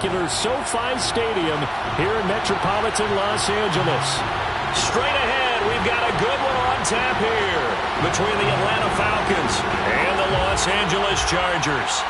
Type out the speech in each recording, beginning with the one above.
spectacular SoFi Stadium here in metropolitan Los Angeles. Straight ahead, we've got a good one on tap here between the Atlanta Falcons and the Los Angeles Chargers.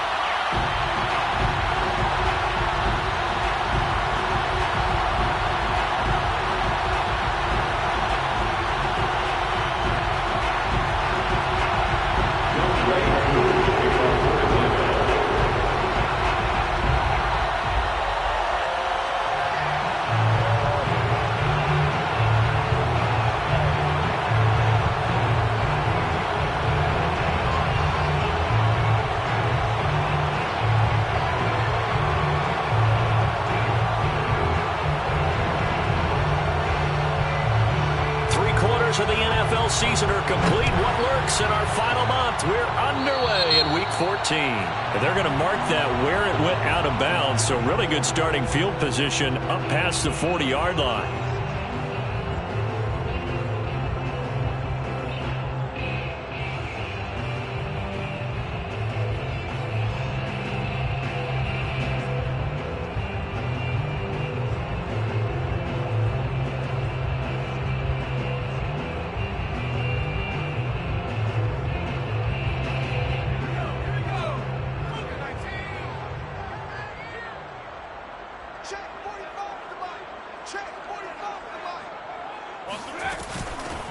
Of the NFL season are complete. What lurks in our final month? We're underway in Week 14. And they're going to mark that where it went out of bounds. So really good starting field position up past the 40-yard line.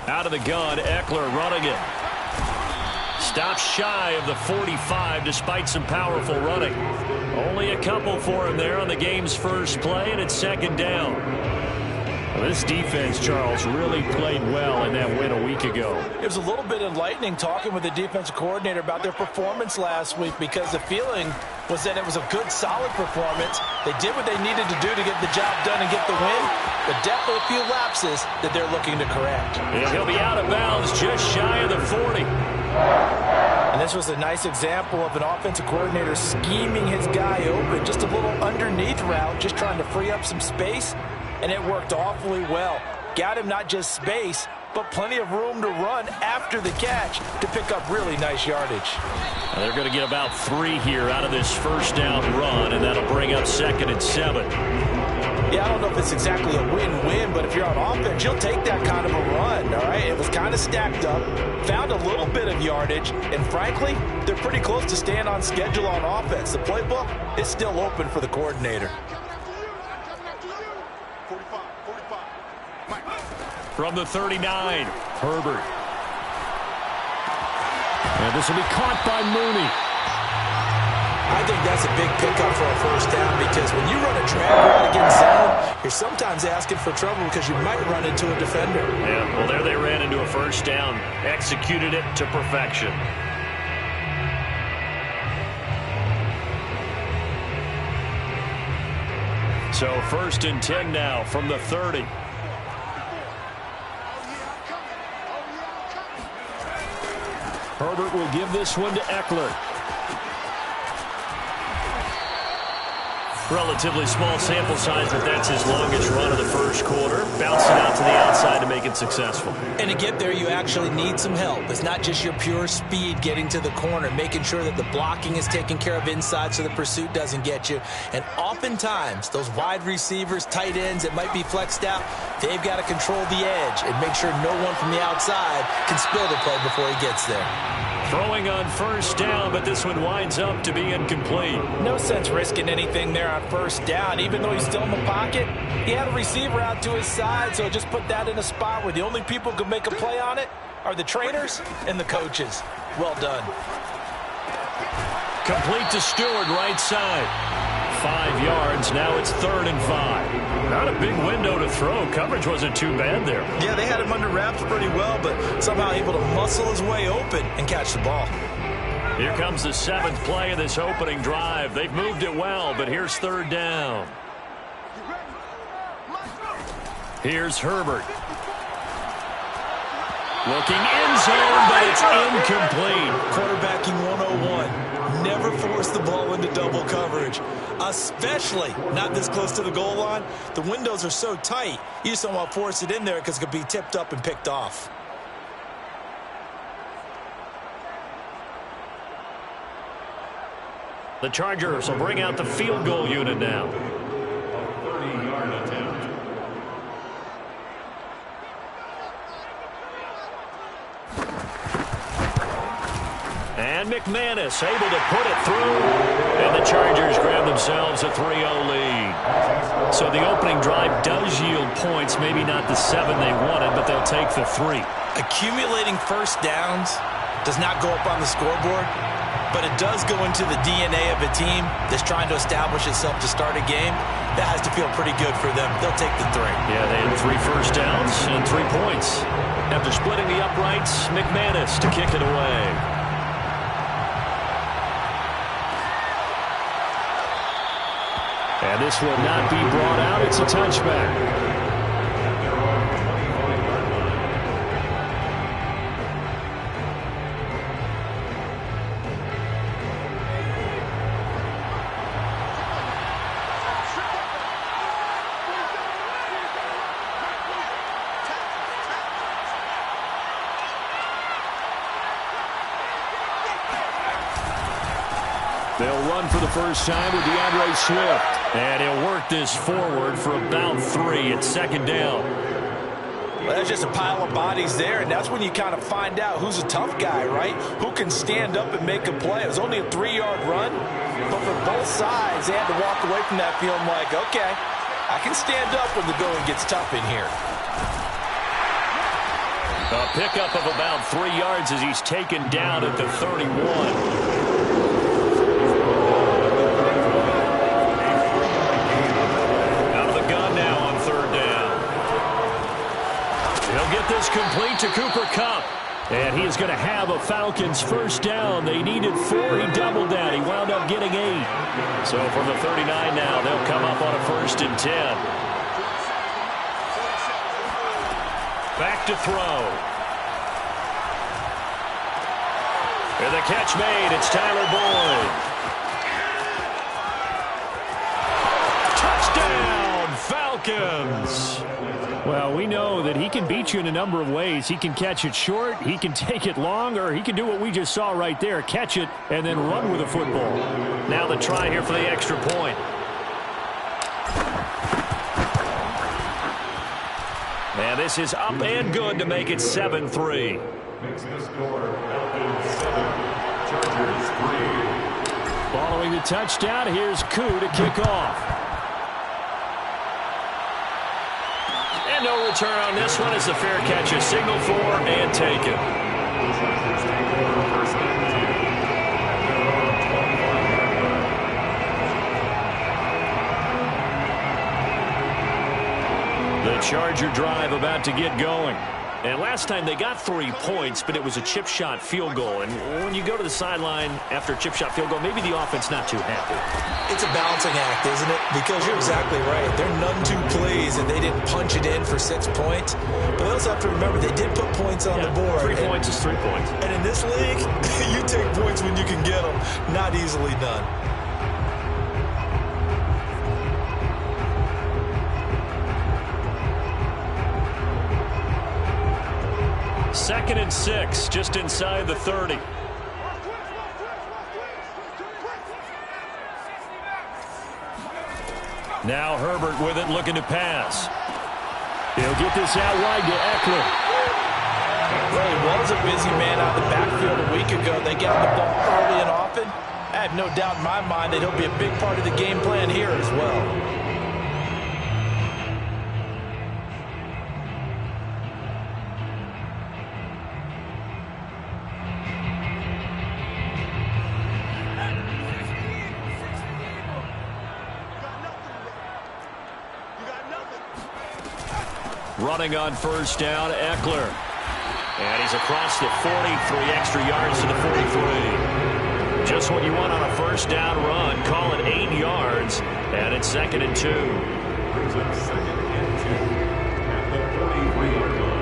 Out of the gun, Eckler running it. Stops shy of the 45 despite some powerful running. Only a couple for him there on the game's first play, and it's second down. Well, this defense, Charles, really played well in that win a week ago. It was a little bit enlightening talking with the defensive coordinator about their performance last week, because the feeling was that it was a good, solid performance. They did what they needed to do to get the job done and get the win, but definitely a few lapses that they're looking to correct. Yeah, he'll be out of bounds just shy of the 40. And this was a nice example of an offensive coordinator scheming his guy open, just a little underneath route, just trying to free up some space, and it worked awfully well. Got him not just space, but plenty of room to run after the catch to pick up really nice yardage. Now they're going to get about 3 here out of this first down run, and that'll bring up 2nd and 7. Yeah, I don't know if it's exactly a win-win, but if you're on offense, you'll take that kind of a run, all right? It was kind of stacked up, found a little bit of yardage, and frankly, they're pretty close to staying on schedule on offense. The playbook is still open for the coordinator. From the 39, Herbert. And this will be caught by Mooney. I think that's a big pickup for a first down, because when you run a drag route against zone, you're sometimes asking for trouble because you might run into a defender. Yeah, well, there they ran into a first down. Executed it to perfection. So 1st and 10 now from the 30. Herbert will give this one to Eckler. Relatively small sample size, but that's his longest run of the first quarter. Bouncing out to the outside to make it successful. And to get there, you actually need some help. It's not just your pure speed getting to the corner, making sure that the blocking is taken care of inside so the pursuit doesn't get you. And oftentimes, those wide receivers, tight ends that might be flexed out, they've got to control the edge and make sure no one from the outside can spill the play before he gets there. Throwing on first down, but this one winds up to be incomplete. No sense risking anything there on first down. Even though he's still in the pocket, he had a receiver out to his side, so just put that in a spot where the only people who can make a play on it are the trainers and the coaches. Well done. Complete to Stewart, right side. 5 yards. Now it's 3rd and 5. Not a big window to throw. Coverage wasn't too bad there. Yeah, they had him under wraps pretty well, but somehow able to muscle his way open and catch the ball. Here comes the 7th play of this opening drive. They've moved it well, but here's 3rd down. Here's Herbert. Looking end zone, but it's incomplete. Quarterbacking 101. Never force the ball into double coverage, especially not this close to the goal line. The windows are so tight, you just don't want to force it in there because it could be tipped up and picked off. The Chargers will bring out the field goal unit now. McManus able to put it through. And the Chargers grab themselves a 3-0 lead. So the opening drive does yield points. Maybe not the 7 they wanted, but they'll take the 3. Accumulating first downs does not go up on the scoreboard, but it does go into the DNA of a team that's trying to establish itself to start a game. That has to feel pretty good for them. They'll take the 3. Yeah, they had 3 first downs and 3 points. After splitting the uprights, McManus to kick it away. And this will not be brought out. It's a touchback. They'll run for the first time with DeAndre Swift. And he'll work this forward for about 3 at second down. Well, there's just a pile of bodies there, and that's when you kind of find out who's a tough guy, right? Who can stand up and make a play. It was only a 3-yard run, but for both sides, they had to walk away from that feeling like, okay, I can stand up when the going gets tough in here. A pickup of about 3 yards as he's taken down at the 31. This complete to Cooper Kupp. And he is going to have a Falcons first down. They needed 4. He doubled that. He wound up getting 8. So from the 39 now, they'll come up on a 1st and 10. Back to throw. And the catch made. It's Tyler Boyd. Touchdown, Falcons. Well, we know that he can beat you in a number of ways. He can catch it short, he can take it long, or he can do what we just saw right there, catch it and then run with the football. Now the try here for the extra point. And this is up and good to make it 7-3. Following the touchdown, here's Koo to kick off. No return on this one as the fair catch is signaled for and taken. The Charger drive about to get going. And last time they got 3 points, but it was a chip shot field goal. And when you go to the sideline after a chip shot field goal, maybe the offense not too happy. It's a balancing act, isn't it? Because you're exactly right. They're none too pleased that they didn't punch it in for 6 points. But they also have to remember they did put points on the board. 3 points is 3 points. And in this league, you take points when you can get them. Not easily done. Second and 6, just inside the 30. Now Herbert with it, looking to pass. He'll get this out wide to Eckler. Well, he was a busy man out of the backfield a week ago. They get the ball early and often. I have no doubt in my mind that he'll be a big part of the game plan here as well. Running on first down, Eckler. And he's across the 43 extra yards to the 43. Just what you want on a first down run. Call it 8 yards. And it's 2nd and 2. Brings up 2nd and 2 at the 43-yard line.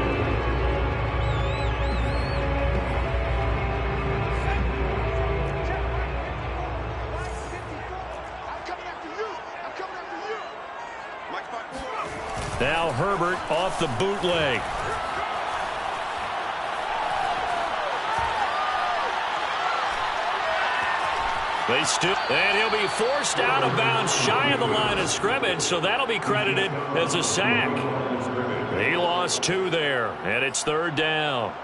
Now Herbert off the bootleg. They stoop, and he'll be forced out of bounds shy of the line of scrimmage, so that'll be credited as a sack. He lost 2 there, and it's 3rd down.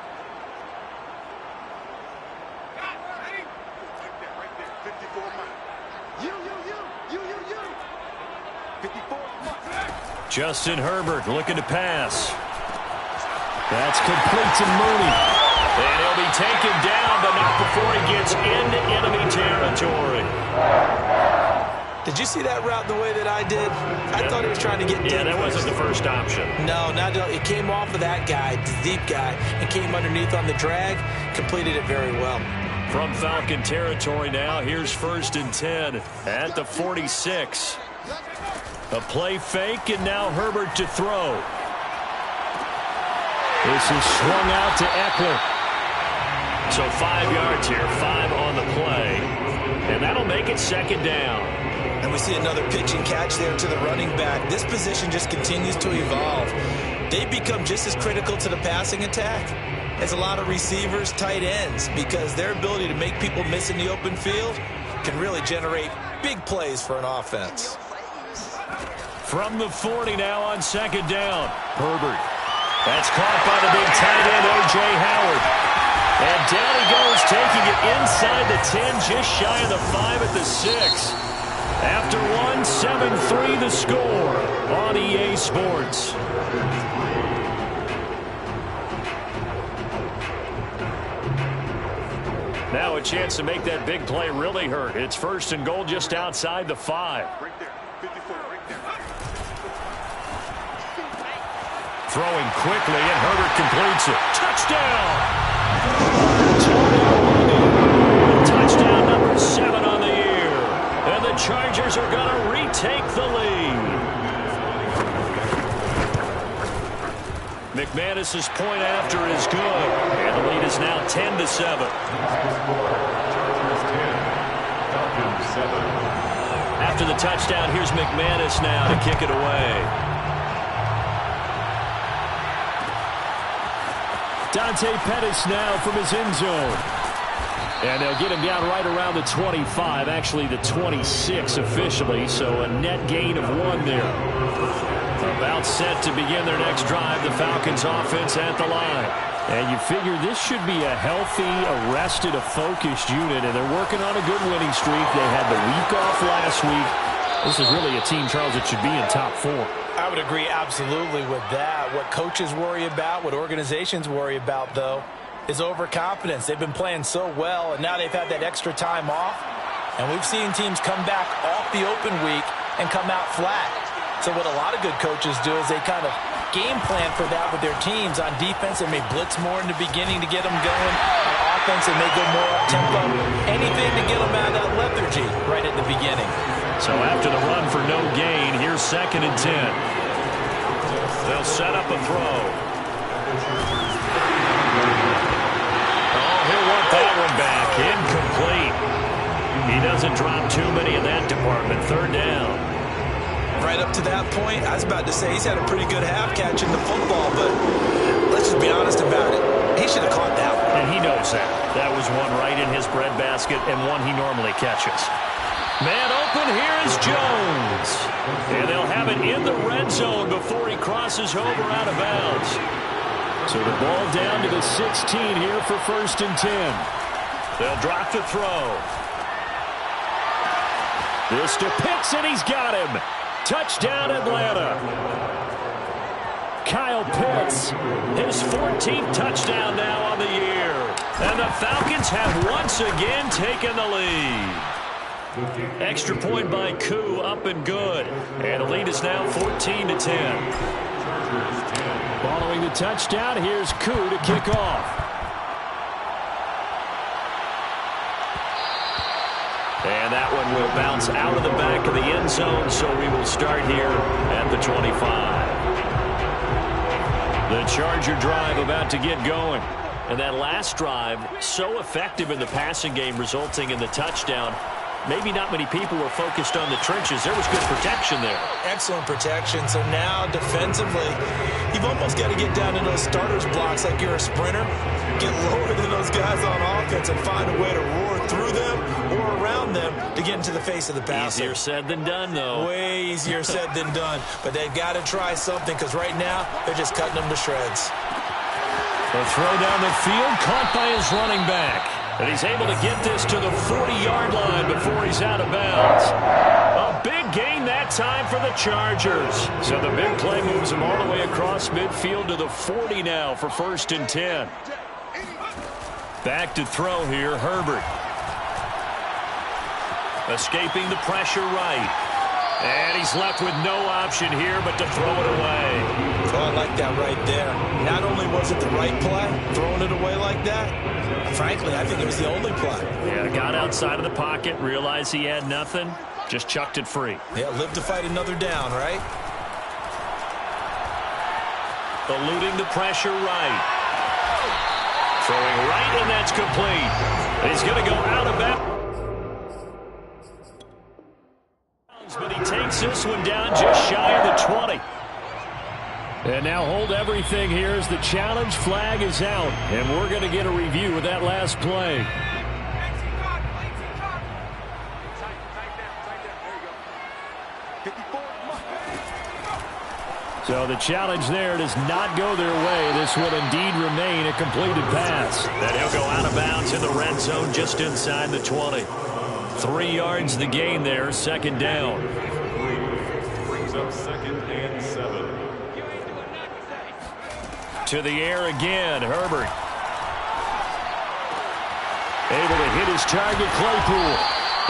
Justin Herbert looking to pass. That's complete to Mooney. And he'll be taken down, but not before he gets into enemy territory. Did you see that route the way that I did? I thought he was trying to get deep. Yeah, that wasn't the first option. No, not at all. It came off of that guy, the deep guy, and came underneath on the drag. Completed it very well. From Falcon territory now, here's 1st and 10 at the 46. A play fake, and now Herbert to throw. This is swung out to Eckler. So 5 yards here, 5 on the play. And that'll make it 2nd down. And we see another pitch and catch there to the running back. This position just continues to evolve. They become just as critical to the passing attack as a lot of receivers, tight ends, because their ability to make people miss in the open field can really generate big plays for an offense. From the 40 now on 2nd down. Herbert. That's caught by the big tight end, O.J. Howard. And down he goes, taking it inside the 10, just shy of the 5 at the 6. After 1, 7-3 the score on EA Sports. Now a chance to make that big play really hurt. It's 1st and goal just outside the 5. Throwing quickly, and Herbert completes it. Touchdown! Touchdown number 7 on the year. And the Chargers are going to retake the lead. McManus's point after is good. And the lead is now 10-7. After the touchdown, here's McManus now to kick it away. Dante Pettis now from his end zone. And they'll get him down right around the 25, actually the 26 officially, so a net gain of 1 there. About set to begin their next drive, the Falcons offense at the line. And you figure this should be a healthy, arrested, a focused unit, and they're working on a good winning streak. They had the week off last week. This is really a team, Charles, that should be in top 4. I would agree absolutely with that. What coaches worry about, what organizations worry about, though, is overconfidence. They've been playing so well, and now they've had that extra time off. And we've seen teams come back off the open week and come out flat. So what a lot of good coaches do is they kind of game plan for that with their teams. On defense, they may blitz more in the beginning to get them going. On offense, they may go more up-tempo. Anything to get them out of that lethargy right at the beginning. So after the run for no gain, here's 2nd and 10. They'll set up a throw. Oh, he'll want that one back. Incomplete. He doesn't drop too many in that department. 3rd down. Right up to that point, I was about to say he's had a pretty good half catching the football, but let's just be honest about it. He should have caught that one. And he knows that. That was one right in his breadbasket and one he normally catches. Man open, here is Jones. And they'll have it in the red zone before he crosses over out of bounds. So the ball down to the 16 here for 1st and 10. They'll drop to throw. This to Pitts, and he's got him. Touchdown, Atlanta. Kyle Pitts, his 14th touchdown now on the year. And the Falcons have once again taken the lead. Extra point by Koo, up and good. And the lead is now 14-10. Following the touchdown, here's Koo to kick off. And that one will bounce out of the back of the end zone, so we will start here at the 25. The Charger drive about to get going. And that last drive, so effective in the passing game, resulting in the touchdown. Maybe not many people were focused on the trenches. There was good protection there. Excellent protection. So now defensively, you've almost got to get down to those starters blocks like you're a sprinter. Get lower than those guys on offense and find a way to roar through them or around them to get into the face of the passer. Easier said than done, though. Way easier said than done. But they've got to try something because right now they're just cutting them to shreds. The throw down the field, caught by his running back. And he's able to get this to the 40-yard line before he's out of bounds. A big gain that time for the Chargers. So the big play moves them all the way across midfield to the 40 now for 1st and 10. Back to throw here, Herbert. Escaping the pressure right. And he's left with no option here but to throw it away. Oh, I like that right there. Not only was it the right play, throwing it away like that, frankly, I think it was the only play. Yeah, got outside of the pocket, realized he had nothing, just chucked it free. Yeah, live to fight another down, right? Eluding the pressure right. Throwing right, and that's complete. He's going to go out of bounds. But he takes this one down just shy of the 20. And now hold everything here as the challenge flag is out. And we're going to get a review of that last play. So the challenge there does not go their way. This will indeed remain a completed pass. And he'll go out of bounds in the red zone just inside the 20. 3 yards the gain there, 2nd down. Brings up 2nd and 7. To the air again, Herbert. Able to hit his target, Claypool.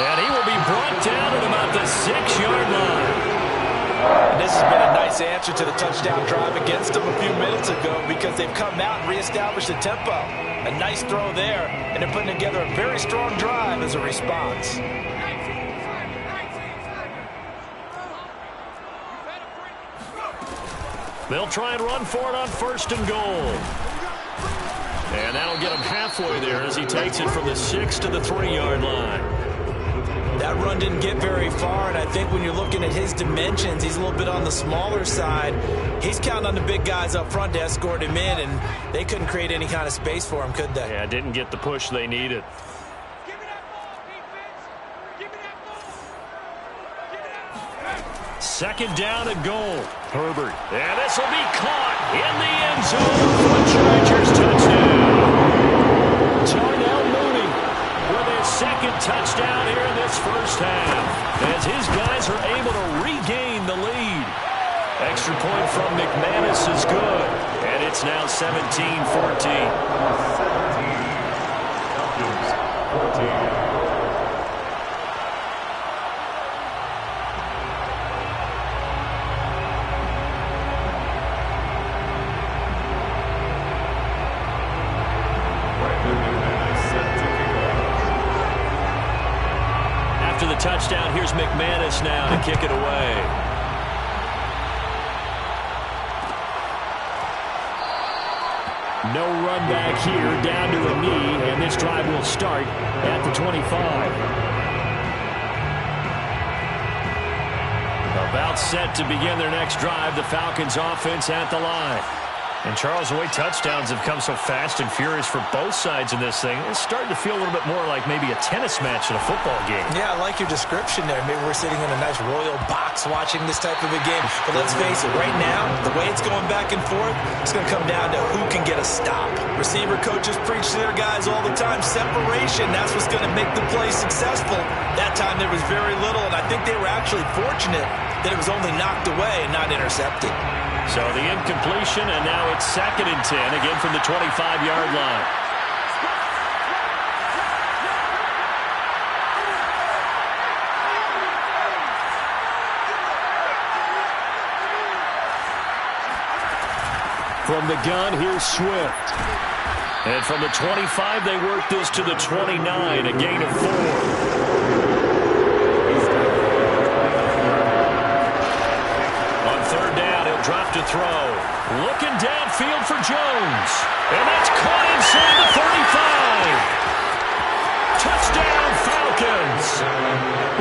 And he will be brought down at about the 6-yard line. And this has been a nice answer to the touchdown drive against them a few minutes ago because they've come out and reestablished the tempo. A nice throw there, and they're putting together a very strong drive as a response. They'll try and run for it on 1st and goal. And that'll get him halfway there as he takes it from the 6 to the 3-yard line. That run didn't get very far, and I think when you're looking at his dimensions, he's a little bit on the smaller side. He's counting on the big guys up front to escort him in, and they couldn't create any kind of space for him, could they? Yeah, didn't get the push they needed. Second down and goal. Herbert. And this will be caught in the end zone for a Chargers touchdown. Darnell Mooney with his 2nd touchdown here in this first half, as his guys are able to regain the lead. Extra point from McManus is good, and it's now 17-14. 14. After the touchdown, here's McManus now to kick it away. No run back here, down to a knee, and this drive will start at the 25. About set to begin their next drive, the Falcons offense at the line. And Charles, the way touchdowns have come so fast and furious for both sides in this thing, it's starting to feel a little bit more like maybe a tennis match in a football game. Yeah, I like your description there. Maybe we're sitting in a nice royal box watching this type of a game. But let's face it, right now, the way it's going back and forth, it's going to come down to who can get a stop. Receiver coaches preach to their guys all the time. Separation, that's what's going to make the play successful. That time there was very little, and I think they were actually fortunate that it was only knocked away and not intercepted. So the incompletion, and now it's 2nd and 10, again from the 25-yard line. From the gun, here's Swift. And from the 25, they work this to the 29, a gain of 4. Drop to throw. Looking downfield for Jones. And that's caught inside the 35. Touchdown, Falcons.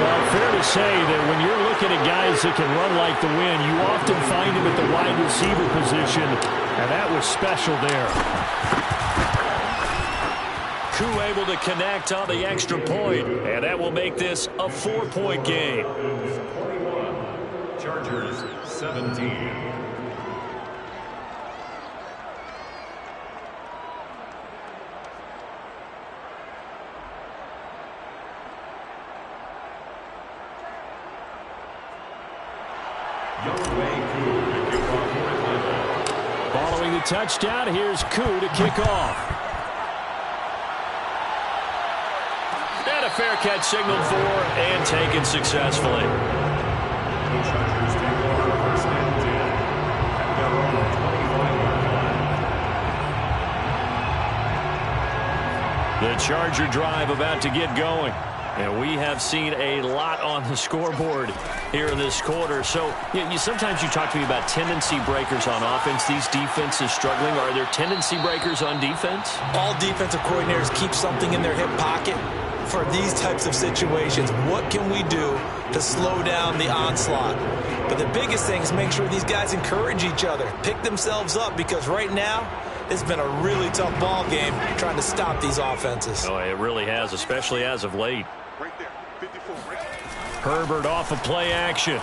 Well, fair to say that when you're looking at guys that can run like the wind, you often find them at the wide receiver position, and that was special there. Koo able to connect on the extra point, and that will make this a 4-point game. 21, Chargers 17. Following the touchdown, here's Koo to kick off. And a fair catch signaled for and taken successfully. The Chargers take over first and 10 at their own 25-yard line. The Charger drive about to get going. And we have seen a lot on the scoreboard here in this quarter. So sometimes you talk to me about tendency breakers on offense. These defenses struggling. Are there tendency breakers on defense? All defensive coordinators keep something in their hip pocket for these types of situations. What can we do to slow down the onslaught? But the biggest thing is make sure these guys encourage each other, pick themselves up, because right now it's been a really tough ball game trying to stop these offenses. Oh, it really has, especially as of late. Right there, 54, right there. Herbert off of play action.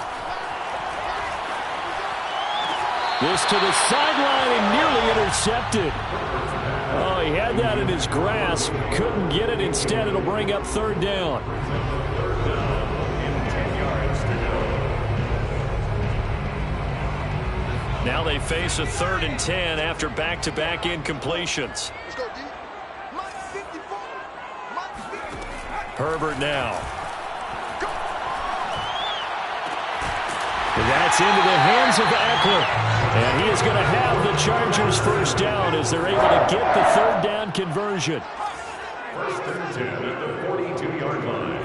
This to the sideline and nearly intercepted. Oh, he had that in his grasp. Couldn't get it. Instead, it'll bring up third down. Third down and 10 yards to go. Now they face a 3rd and 10 after back-to-back incompletions. Let's go, D. Mike 54. Mike 54. Herbert now. That's into the hands of Eckler. And he is going to have the Chargers first down as they're able to get the third down conversion. First and 10 at the 42-yard line.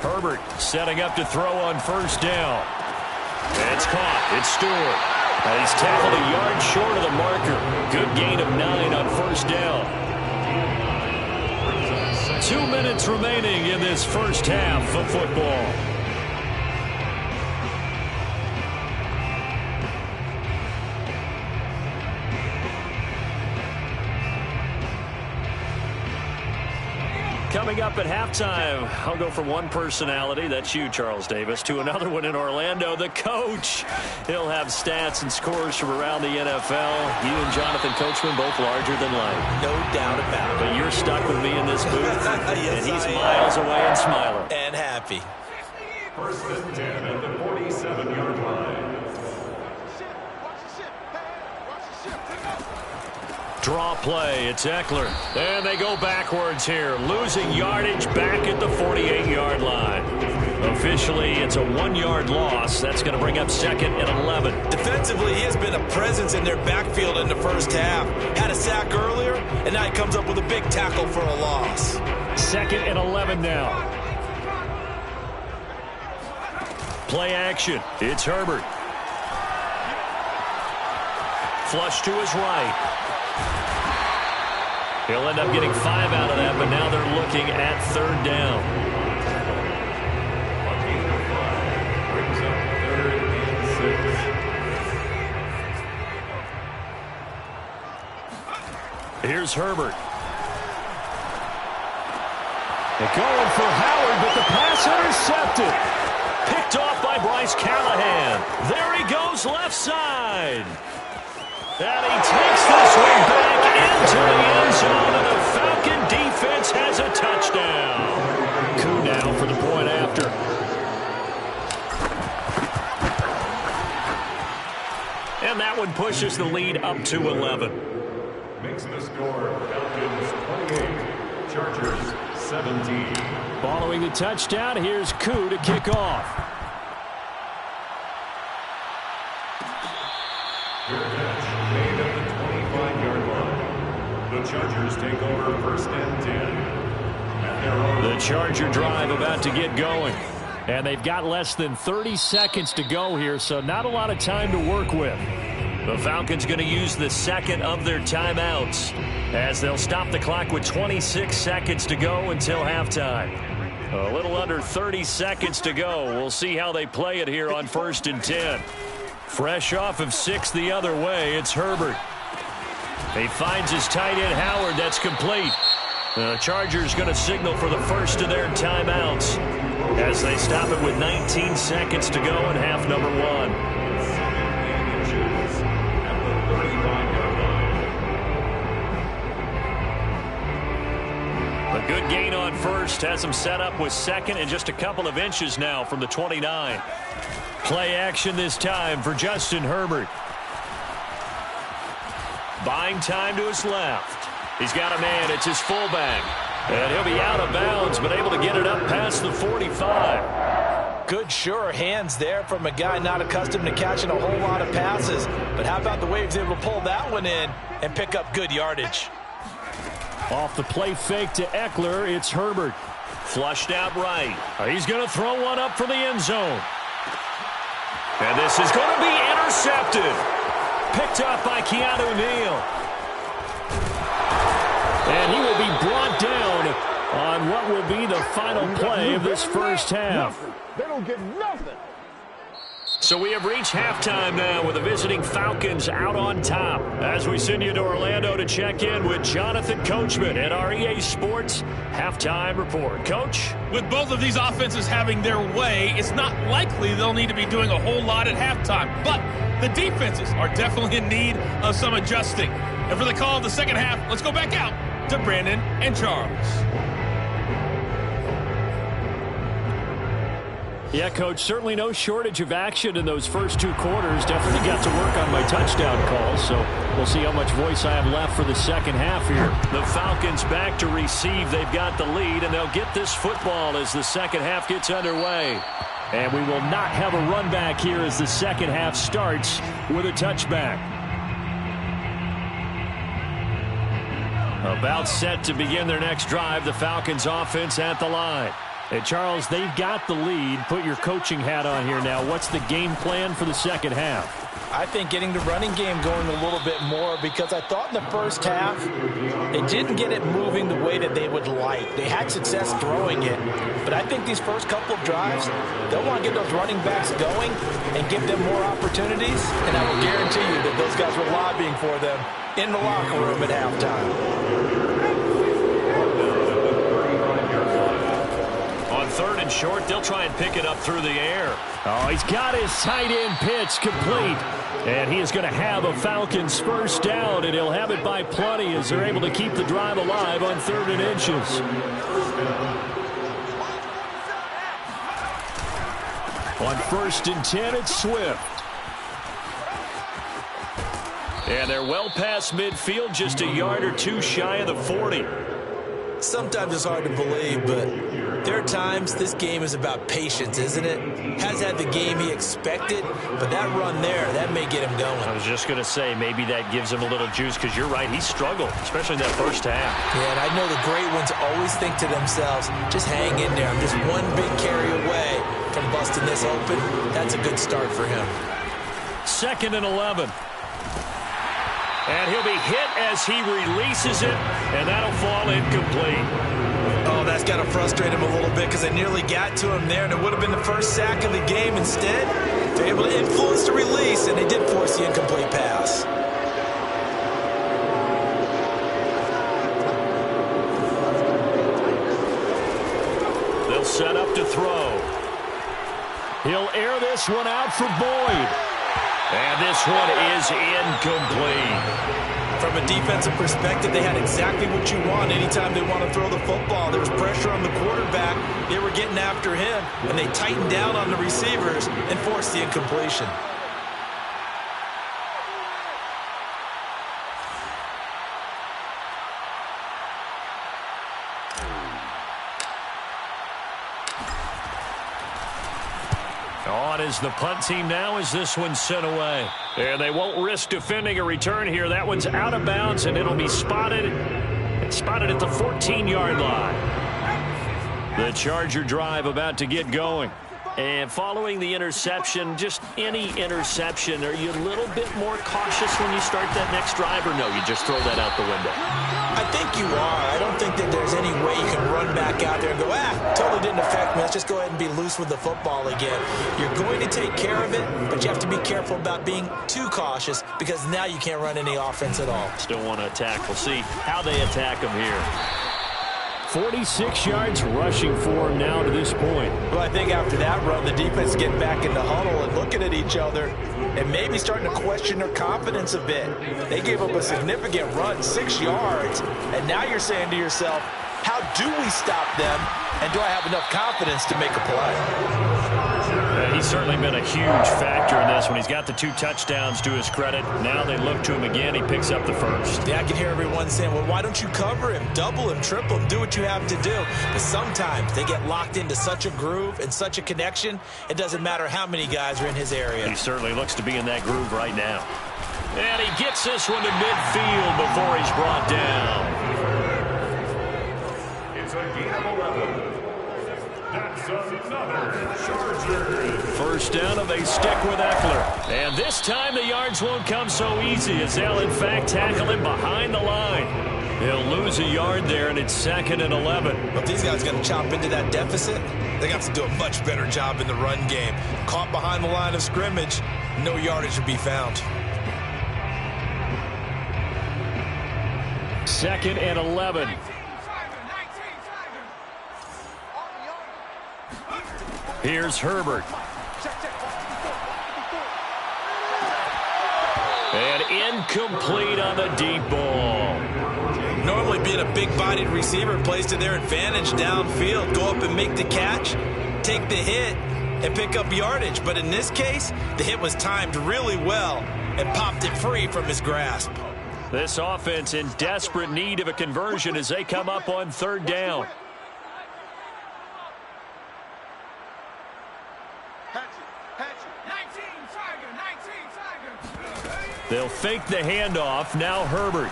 Herbert setting up to throw on first down. It's caught. It's Stewart. He's tackled a yard short of the marker. Good gain of 9 on first down. 2 minutes remaining in this first half of football. Coming up at halftime, I'll go from one personality, that's you, Charles Davis, to another one in Orlando, the coach. He'll have stats and scores from around the NFL. You and Jonathan Coachman both larger than life. No doubt about it. But you're stuck with me in this booth, Yes, and he's I am. miles away and smiling. And happy. First and 10 at the 47-yard line. Draw play, it's Eckler. And they go backwards here, losing yardage back at the 48-yard line. Officially, it's a 1-yard loss. That's going to bring up 2nd and 11. Defensively, he has been a presence in their backfield in the first half. Had a sack earlier, and now he comes up with a big tackle for a loss. 2nd and 11 now. Play action, it's Herbert. Flush to his right. He'll end up getting 5 out of that, but now they're looking at 3rd down. A gain of 5 brings up 3rd and 6. Here's Herbert. They're going for Howard, but the pass intercepted. Picked off by Bryce Callahan. There he goes left side. And he takes this one back into the end zone, and the Falcon defense has a touchdown. Koo now for the point after. And that one pushes the lead up to 11. Makes the score Falcons 28, Chargers 17. Following the touchdown, here's Koo to kick off. Good catch made at the 25-yard line. The Chargers take over first and 10 at their own. The Charger drive about to get going. And they've got less than 30 seconds to go here, so not a lot of time to work with. The Falcons going to use the 2nd of their timeouts as they'll stop the clock with 26 seconds to go until halftime. A little under 30 seconds to go. We'll see how they play it here on 1st and 10. Fresh off of 6 the other way, it's Herbert. He finds his tight end Howard. That's complete. The Chargers going to signal for the first of their timeouts as they stop it with 19 seconds to go in half number 1. 7 inches at the 35-yard line. A good gain on first has them set up with 2nd and just a couple of inches now from the 29. Play action this time for Justin Herbert. Buying time to his left. He's got a man. It's his fullback. And he'll be out of bounds, but able to get it up past the 45. Good, sure hands there from a guy not accustomed to catching a whole lot of passes. But how about the way he was able to pull that one in and pick up good yardage? Off the play fake to Eckler, it's Herbert. Flushed out right. He's going to throw one up for the end zone. And this is going to be intercepted. Picked up by Keanu Neal. And he will be brought down on what will be the final play of this first half. They don't get nothing. So we have reached halftime now with the visiting Falcons out on top. As we send you to Orlando to check in with Jonathan Coachman at our EA Sports Halftime Report. Coach? With both of these offenses having their way, it's not likely they'll need to be doing a whole lot at halftime. But the defenses are definitely in need of some adjusting. And for the call of the second half, let's go back out to Brandon and Charles. Yeah, Coach, certainly no shortage of action in those first two quarters. Definitely got to work on my touchdown calls, so we'll see how much voice I have left for the second half here. The Falcons back to receive. They've got the lead, and they'll get this football as the second half gets underway. And we will not have a run back here as the second half starts with a touchback. About set to begin their next drive, the Falcons offense at the line. Hey, Charles, they've got the lead. Put your coaching hat on here now. What's the game plan for the second half? I think getting the running game going a little bit more, because I thought in the first half they didn't get it moving the way that they would like. They had success throwing it, but I think these first couple of drives, they'll want to get those running backs going and give them more opportunities, and I will guarantee you that those guys were lobbying for them in the locker room at halftime. Third and short, they'll try and pick it up through the air. Oh, he's got his tight end pitch complete. And he is going to have a Falcons first down, and he'll have it by plenty as they're able to keep the drive alive on 3rd and inches. On 1st and 10, it's Swift. And they're well past midfield, just a yard or two shy of the 40. Sometimes it's hard to believe, but there are times this game is about patience, isn't it? Has had the game he expected, but that run there, that may get him going. I was just going to say, maybe that gives him a little juice, because you're right, he struggled, especially in that first half. Yeah, and I know the great ones always think to themselves, just hang in there. I'm just one big carry away from busting this open. That's a good start for him. 2nd and 11. And he'll be hit as he releases it, and that'll fall incomplete. Oh, that's got to frustrate him a little bit, because they nearly got to him there, and it would have been the first sack of the game. Instead, they're able to influence the release, and they did force the incomplete pass. They'll set up to throw. He'll air this one out for Boyd. And this one is incomplete. From a defensive perspective, they had exactly what you want anytime they want to throw the football. There was pressure on the quarterback. They were getting after him, and they tightened down on the receivers and forced the incompletion. On is the punt team now as this one's sent away. And they won't risk defending a return here. That one's out of bounds, and it'll be spotted at the 14-yard line. The Charger drive about to get going. And following the interception, just any interception, are you a little bit more cautious when you start that next drive, or no, you just throw that out the window? I think you are. I don't think that there's any way you can run back out there and go, totally didn't affect me. Let's just go ahead and be loose with the football again. You're going to take care of it, but you have to be careful about being too cautious, because now you can't run any offense at all. Still want to attack. We'll see how they attack them here. 46 yards rushing for him now to this point. Well, I think after that run, the defense is getting back in the huddle and looking at each other and maybe starting to question their confidence a bit. They gave up a significant run, 6 yards, and now you're saying to yourself, how do we stop them, and do I have enough confidence to make a play? He He's certainly been a huge factor in this when he's got the 2 touchdowns to his credit. Now they look to him again. He picks up the first. Yeah, I can hear everyone saying, well, why don't you cover him? Double him, triple him, do what you have to do. But sometimes they get locked into such a groove and such a connection, it doesn't matter how many guys are in his area. He certainly looks to be in that groove right now. And he gets this one to midfield before he's brought down. It's a gain of 11. That's another Charger. First down, and they stick with Eckler. And this time the yards won't come so easy as they'll, in fact, tackle him behind the line. He'll lose a yard there, and it's 2nd and 11. If these guys are going to chop into that deficit, they got to do a much better job in the run game. Caught behind the line of scrimmage, no yardage to be found. 2nd and 11. Here's Herbert. And incomplete on the deep ball. Normally being a big-bodied receiver plays to their advantage downfield. Go up and make the catch, take the hit, and pick up yardage. But in this case, the hit was timed really well and popped it free from his grasp. This offense in desperate need of a conversion as they come up on 3rd down. They'll fake the handoff. Now Herbert.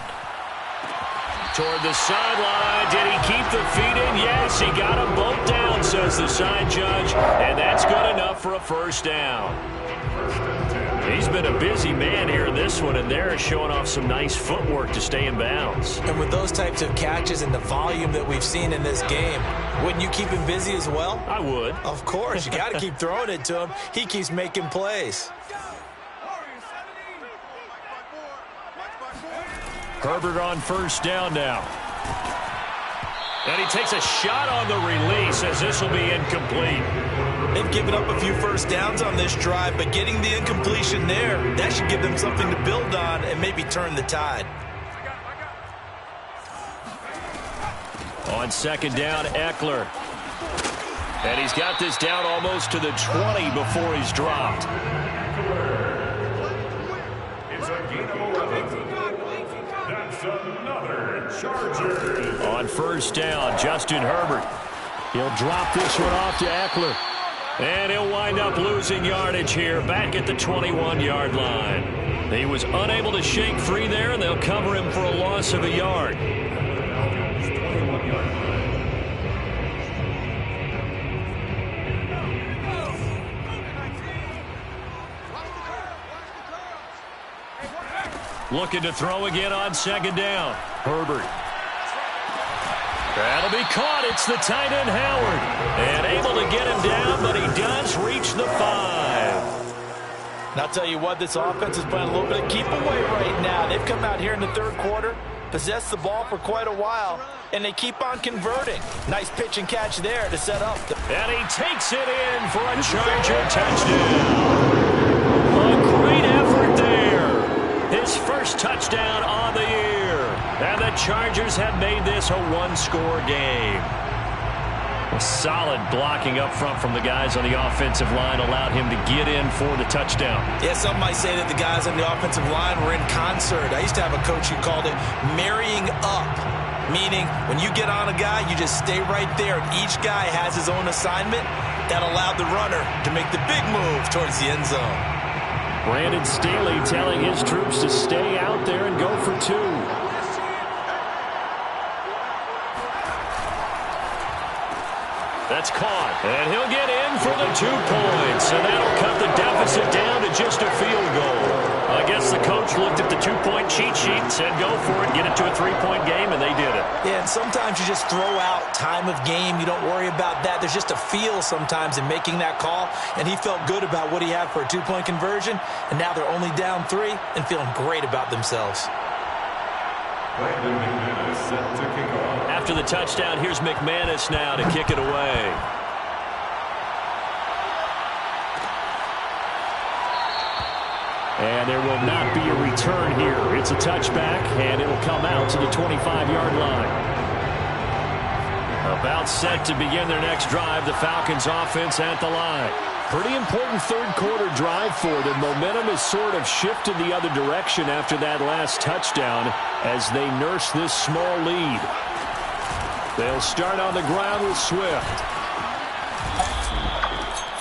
Toward the sideline. Did he keep the feet in? Yes, he got them both down, says the side judge. And that's good enough for a first down. He's been a busy man here in this one, and they're showing off some nice footwork to stay in bounds. And with those types of catches and the volume that we've seen in this game, wouldn't you keep him busy as well? I would. Of course. You got to keep throwing it to him. He keeps making plays. Herbert on first down now. And he takes a shot on the release as this will be incomplete. They've given up a few first downs on this drive, but getting the incompletion there, that should give them something to build on and maybe turn the tide. On 2nd down, Eckler. And he's got this down almost to the 20 before he's dropped. It's a gain of 11. That's another Charger. On first down, Justin Herbert. He'll drop this one off to Eckler. And he'll wind up losing yardage here back at the 21-yard line. He was unable to shake free there, and they'll cover him for a loss of a yard. Looking to throw again on 2nd down. Herbert. That'll be caught. It's the tight end, Howard. And able to get him down, but he does reach the 5. And I'll tell you what, this offense is playing a little bit of keep away right now. They've come out here in the 3rd quarter, possessed the ball for quite a while, and they keep on converting. Nice pitch and catch there to set up. And he takes it in for a Charger touchdown. A great effort there. His first touchdown on the year. And the Chargers have made this a 1-score game. Solid blocking up front from the guys on the offensive line allowed him to get in for the touchdown. Yeah, some might say that the guys on the offensive line were in concert. I used to have a coach who called it marrying up, meaning when you get on a guy, you just stay right there, and each guy has his own assignment. That allowed the runner to make the big move towards the end zone. Brandon Staley telling his troops to stay out there and go for 2. That's caught, and he'll get in for the 2 points, and that'll cut the deficit down to just a field goal. I guess the coach looked at the 2-point cheat sheet and said, go for it, get it to a 3-point game, and they did it. Yeah, and sometimes you just throw out time of game. You don't worry about that. There's just a feel sometimes in making that call, and he felt good about what he had for a 2-point conversion, and now they're only down 3 and feeling great about themselves. After the touchdown, here's McManus now to kick it away. And there will not be a return here. It's a touchback, and it'll come out to the 25-yard line. About set to begin their next drive, the Falcons offense at the line. Pretty important third-quarter drive for them. Momentum has sort of shifted the other direction after that last touchdown as they nurse this small lead. They'll start on the ground with Swift.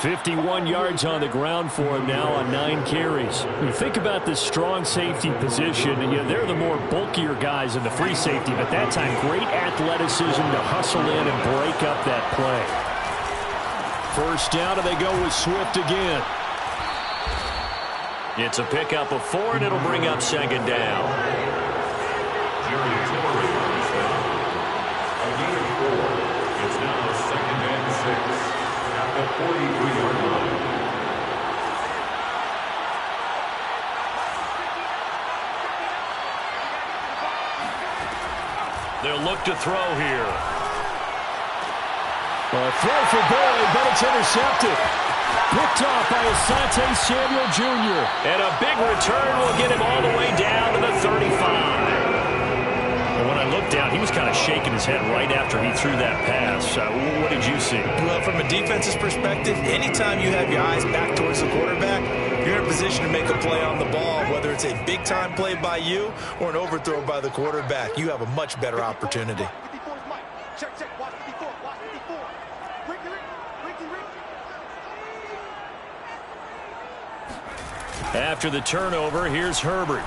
51 yards on the ground for him now on 9 carries. You think about this strong safety position, and they're the more bulkier guys in the free safety, but that time great athleticism to hustle in and break up that play. First down, and they go with Swift again. It's a pickup of 4, and it'll bring up second down. A gain of 4. It's now 2nd and 6 at the 43-yard line. They'll look to throw here. A throw for Boyd, but it's intercepted. Picked off by Asante Samuel Jr. And a big return will get him all the way down to the 35. And when I looked down, he was kind of shaking his head right after he threw that pass. What did you see? Well, from a defense's perspective, anytime you have your eyes back towards the quarterback, you're in a position to make a play on the ball, whether it's a big-time play by you or an overthrow by the quarterback. You have a much better opportunity. Check, watch 54, watch 54. Ricky. After the turnover, here's Herbert.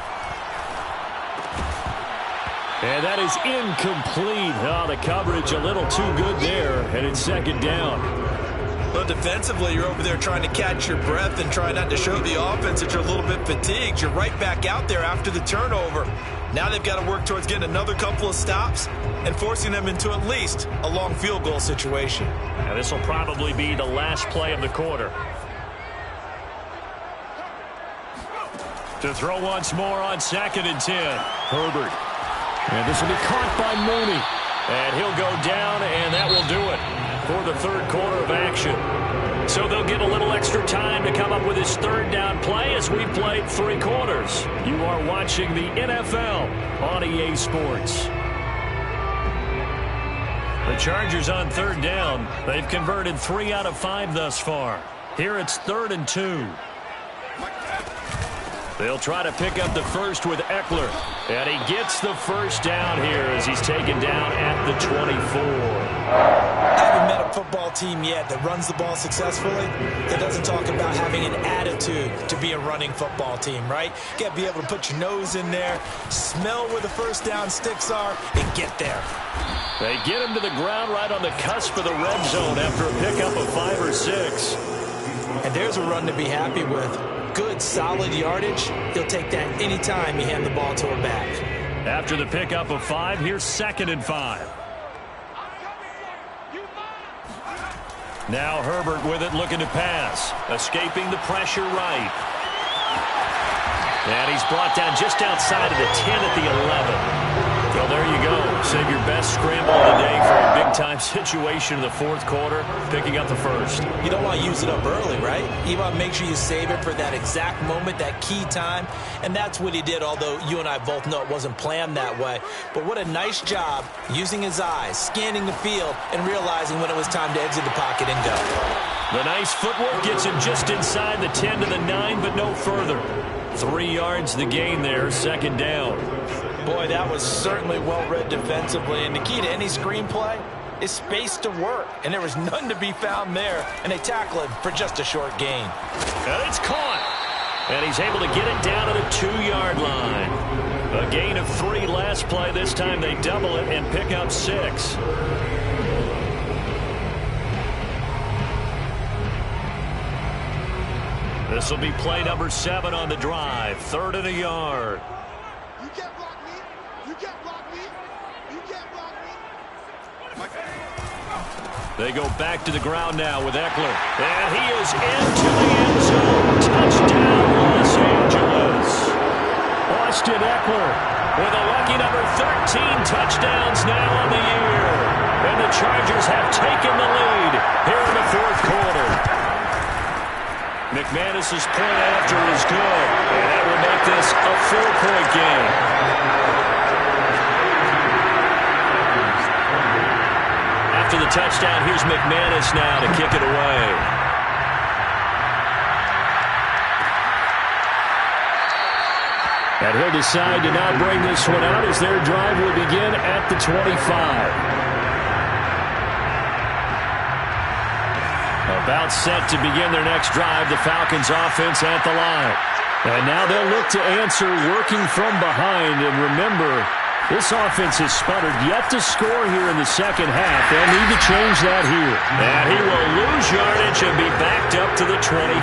And that is incomplete. Oh, the coverage a little too good there, and it's second down. Well, defensively, you're over there trying to catch your breath and try not to show the offense that you're a little bit fatigued. You're right back out there after the turnover. Now they've got to work towards getting another couple of stops and forcing them into at least a long field goal situation. Now this will probably be the last play of the quarter. To throw once more on 2nd and 10. Herbert. And this will be caught by Mooney. And he'll go down, and that will do it for the third quarter of action. So they'll get a little extra time to come up with his third down play as we played 3 quarters. You are watching the NFL on EA Sports. The Chargers on third down. They've converted 3 out of 5 thus far. Here it's 3rd and 2. They'll try to pick up the first with Eckler. And he gets the first down here as he's taken down at the 24. I haven't met a football team yet that runs the ball successfully that doesn't talk about having an attitude to be a running football team, right? You got to be able to put your nose in there, smell where the first down sticks are, and get there. They get him to the ground right on the cusp of the red zone after a pickup of 5 or 6. And there's a run to be happy with. Good, solid yardage. He'll take that anytime you hand the ball to a back. After the pickup of 5, here's 2nd and 5. Now Herbert with it, looking to pass. Escaping the pressure right. And he's brought down just outside of the 10 at the 11. Well, there you go. Save your best scramble of the day for a big-time situation in the fourth quarter, picking up the first. You don't want to use it up early, right? You want to make sure you save it for that exact moment, that key time. And that's what he did, although you and I both know it wasn't planned that way. But what a nice job using his eyes, scanning the field, and realizing when it was time to exit the pocket and go. The nice footwork gets him just inside the 10 to the 9, but no further. 3 yards the gain there, second down. Boy, that was certainly well-read defensively, and the key to any screenplay is space to work, and there was none to be found there, and they tackle him for just a short gain. And it's caught, and he's able to get it down to the 2-yard line. A gain of 3 last play. This time they double it and pick up 6. This will be play number 7 on the drive. 3rd and a yard. You can't block me. You can't block me. You can't block me. They go back to the ground now with Eckler. And he is into the end zone. Touchdown, Los Angeles. Austin Eckler with a lucky number 13 touchdowns now on the year. And the Chargers have taken the lead here in the fourth quarter. McManus's point after is good, and that will make this a 4-point game. After the touchdown, here's McManus now to kick it away. And he'll decide to not bring this one out as their drive will begin at the 25. About set to begin their next drive, the Falcons offense at the line. And now they'll look to answer working from behind. And remember, this offense has sputtered yet to score here in the second half. They'll need to change that here. And he will lose yardage and be backed up to the 24.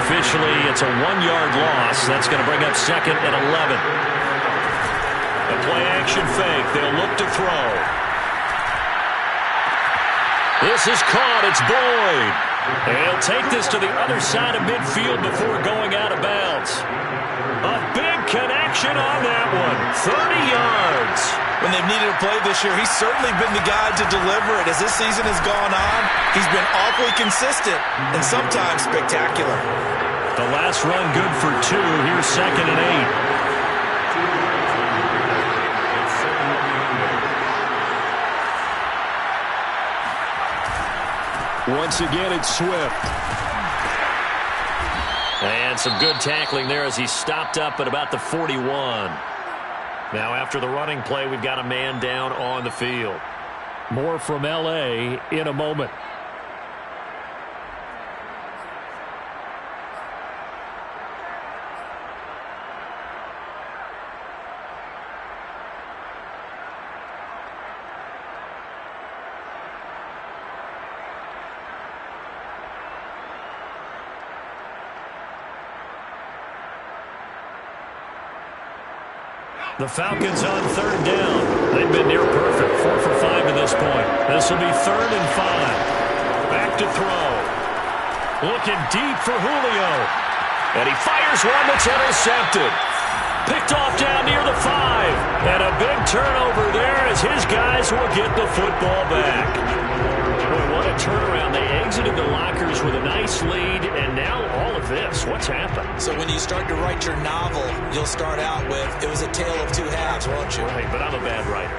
Officially, it's a 1-yard loss. That's going to bring up second and 11. A play-action fake. They'll look to throw. This is caught. It's Boyd. He'll take this to the other side of midfield before going out of bounds. A big connection on that one. 30 yards. When they've needed a play this year, he's certainly been the guy to deliver it. As this season has gone on, he's been awfully consistent and sometimes spectacular. The last run good for 2. Here's second and 8. Once again, it's Swift. And some good tackling there as he stopped up at about the 41. Now after the running play, we've got a man down on the field. More from L.A. in a moment. The Falcons on third down. They've been near perfect. 4 for 5 to this point. This will be third and 5. Back to throw. Looking deep for Julio. And he fires one that's intercepted. Picked off down near the 5. And a big turnover there as his guys will get the football back. Boy, what a turnaround. They exited the lockers with a nice lead, and now all of this. What's happened? So when you start to write your novel, you'll start out with, it was a tale of two halves, won't you? Right, but I'm a bad writer.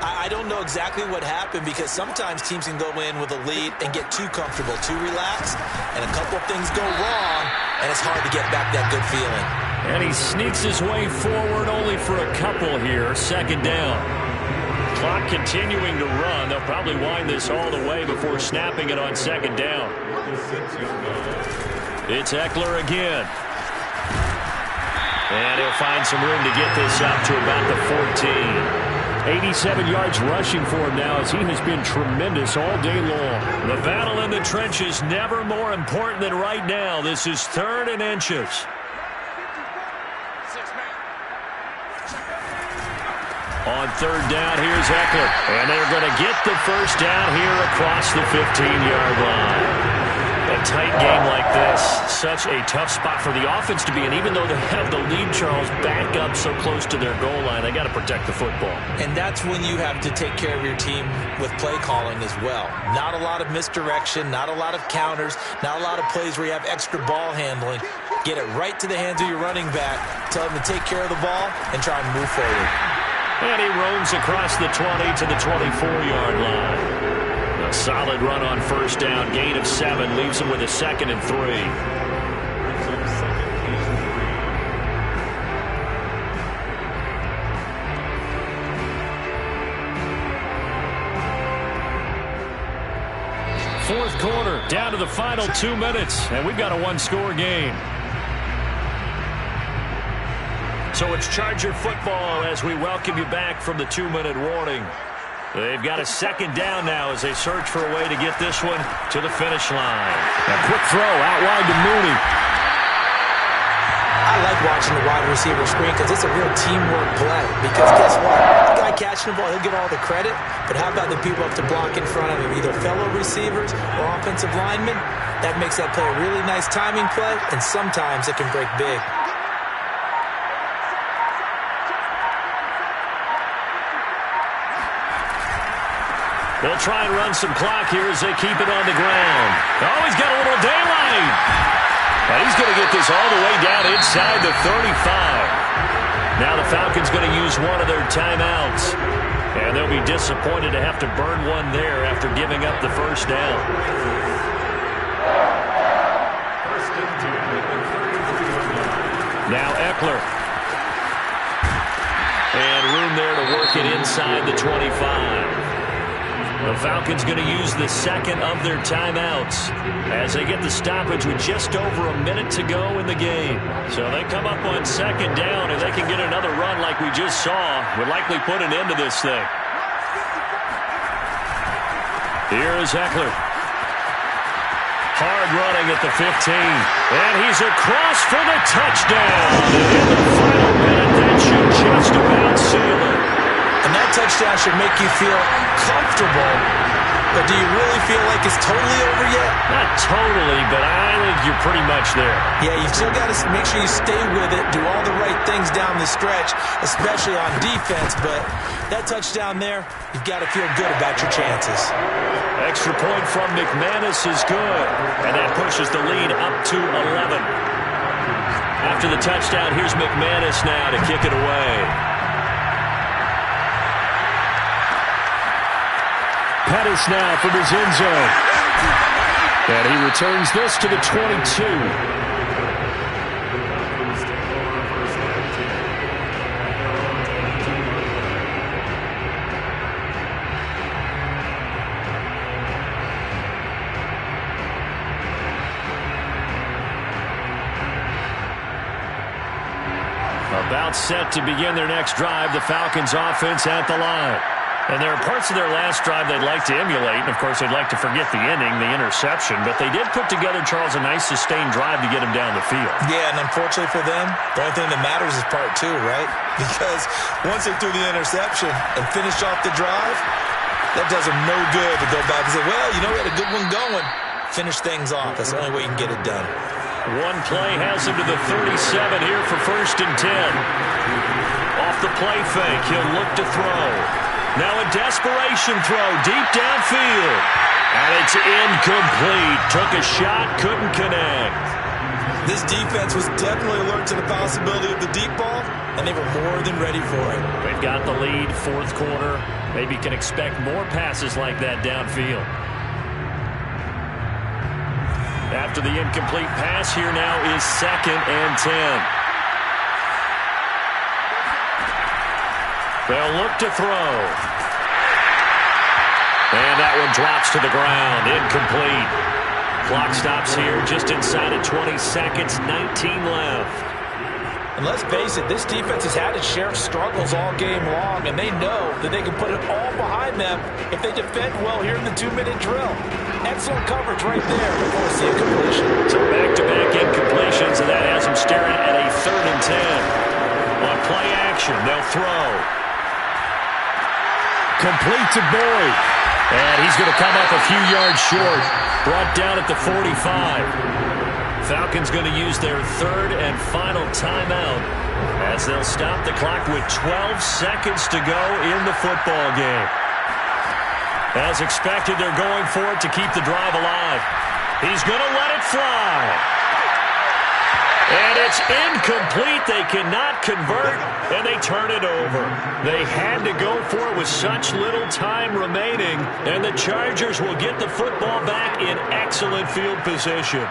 I don't know exactly what happened because sometimes teams can go in with a lead and get too comfortable, too relaxed, and a couple of things go wrong, and it's hard to get back that good feeling. And he sneaks his way forward only for a couple here. Second down. Clock continuing to run. They'll probably wind this all the way before snapping it on second down. It's Eckler again. And he'll find some room to get this up to about the 14. 87 yards rushing for him now as he has been tremendous all day long. The battle in the trenches never more important than right now. This is third and inches. On third down, here's Eckler. And they're going to get the first down here across the 15-yard line. A tight game like this, such a tough spot for the offense to be in. Even though they have the lead, Charles, back up so close to their goal line, they got to protect the football. And that's when you have to take care of your team with play calling as well. Not a lot of misdirection, not a lot of counters, not a lot of plays where you have extra ball handling. Get it right to the hands of your running back, tell him to take care of the ball, and try and move forward. And he roams across the 20 to the 24-yard line. A solid run on first down. Gain of 7 leaves him with a second and 3. Fourth quarter, down to the final 2 minutes, and we've got a one-score game. So it's Charger football as we welcome you back from the 2-minute warning. They've got a second down now as they search for a way to get this one to the finish line. A quick throw out wide to Mooney. I like watching the wide receiver screen because it's a real teamwork play. Because guess what? The guy catching the ball, he'll get all the credit. But how about the people up to block in front of him, either fellow receivers or offensive linemen? That makes that play a really nice timing play, and sometimes it can break big. They'll try and run some clock here as they keep it on the ground. Oh, he's got a little daylight. And he's going to get this all the way down inside the 35. Now the Falcons going to use one of their timeouts. And they'll be disappointed to have to burn one there after giving up the first down. First and 10 at the 33-yard line. Now Eckler. And room there to work it inside the 25. The Falcons going to use the second of their timeouts as they get the stoppage with just over a minute to go in the game. So they come up on second down, and they can get another run like we just saw. Would likely put an end to this thing. Here is Eckler. Hard running at the 15. And he's across for the touchdown. In the final minute, that should just about seal it. And that touchdown should make you feel comfortable, but do you really feel like it's totally over yet? Not totally, but I think you're pretty much there. Yeah, you've still got to make sure you stay with it, do all the right things down the stretch, especially on defense, but that touchdown there, you've got to feel good about your chances. Extra point from McManus is good, and that pushes the lead up to 11. After the touchdown, here's McManus now to kick it away. Pettis now from his end zone. And he returns this to the 22. About set to begin their next drive, the Falcons offense at the line. And there are parts of their last drive they'd like to emulate. And, of course, they'd like to forget the ending, the interception. But they did put together, Charles, a nice sustained drive to get him down the field. Yeah, and unfortunately for them, the only thing that matters is part two, right? Because once they threw the interception and finished off the drive, that does them no good to go back and say, well, you know, we had a good one going. Finish things off. That's the only way you can get it done. One play has him to the 37 here for 1st and 10. Off the play fake, he'll look to throw. Now a desperation throw deep downfield. And it's incomplete. Took a shot, couldn't connect. This defense was definitely alert to the possibility of the deep ball, and they were more than ready for it. They've got the lead, 4th quarter. Maybe can expect more passes like that downfield. After the incomplete pass, here now is 2nd and 10. They'll look to throw. And that one drops to the ground. Incomplete. Clock stops here just inside of 20 seconds. 19 left. And let's face it, this defense has had its share of struggles all game long, and they know that they can put it all behind them if they defend well here in the 2-minute drill. Excellent coverage right there before we see a completion. So back-to-back incompletions, and that has them staring at a 3rd and 10. On play action, they'll throw. Complete to Boyd. And he's going to come up a few yards short. Brought down at the 45. Falcons going to use their 3rd and final timeout as they'll stop the clock with 12 seconds to go in the football game. As expected, they're going for it to keep the drive alive. He's going to let it fly. And it's incomplete. They cannot convert, and they turn it over. They had to go for it with such little time remaining, and the Chargers will get the football back in excellent field position.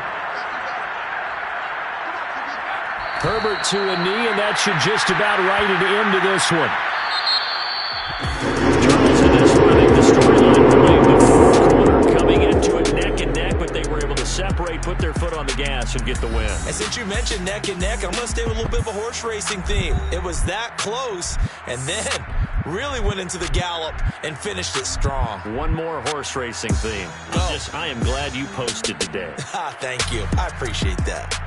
Herbert to a knee, and that should just about write it into this one. Charles, in this one, I think the storyline really the 4th quarter coming into it neck and neck, but they were able to separate, put their foot on the gas, and get the win. And since you mentioned neck and neck, I'm going to stay with a little bit of a horse racing theme. It was that close, and then really went into the gallop and finished it strong. One more horse racing theme. I am glad you posted today. Thank you. I appreciate that.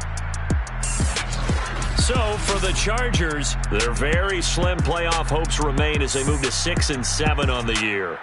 So, for the Chargers, their very slim playoff hopes remain as they move to 6-7 on the year.